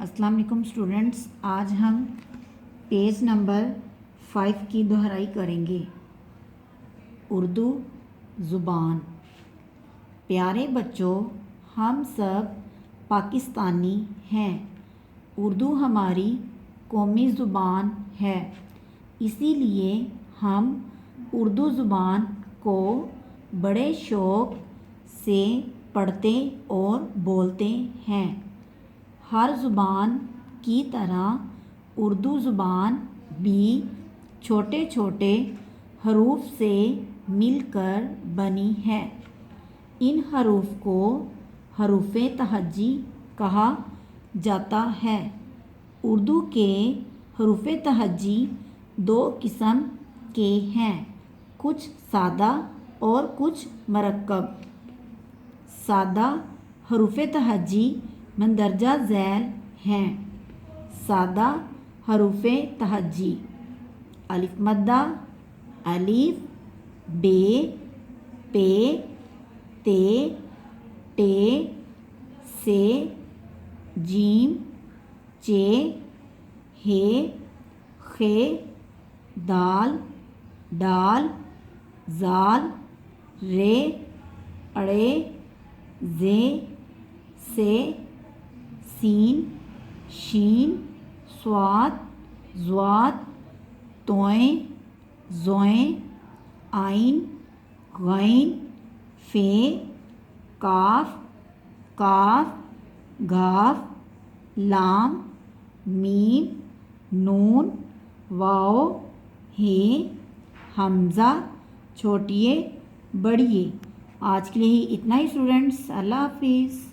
السلام علیکم اسٹوڈنٹس، آج ہم پیج نمبر 5 کی دہرائی کریں گے۔ اردو زبان۔ پیارے بچوں، ہم سب پاکستانی ہیں۔ اردو ہماری قومی زبان ہے، اسی لیے ہم اردو زبان کو بڑے شوق سے پڑھتے اور بولتے ہیں۔ ہر زبان کی طرح اردو زبان بھی چھوٹے چھوٹے حروف سے مل کر بنی ہے۔ ان حروف کو حروف تہجی کہا جاتا ہے۔ اردو کے حروف تہجی دو قسم کے ہیں، کچھ سادہ اور کچھ مرکب۔ سادہ حروف تہجی مندرجہ ذیل ہیں۔ سادہ حروف تہجی: الف مدہ، الف، بے، پے، تے، ٹے، سے، جیم، چے، ہے، خے، دال، ڈال، زال، رے، اڑے، زے، سے، سین، شین، صاد، ضاد، طویں، زویں، عین، غین، فے، کاف، کاف، گاف، لام، میم، نون، واو، ہے، حمزہ، چھوٹیے بڑیے۔ آج کے لیے اتنا ہی اسٹوڈنٹس، اللہ حافظ۔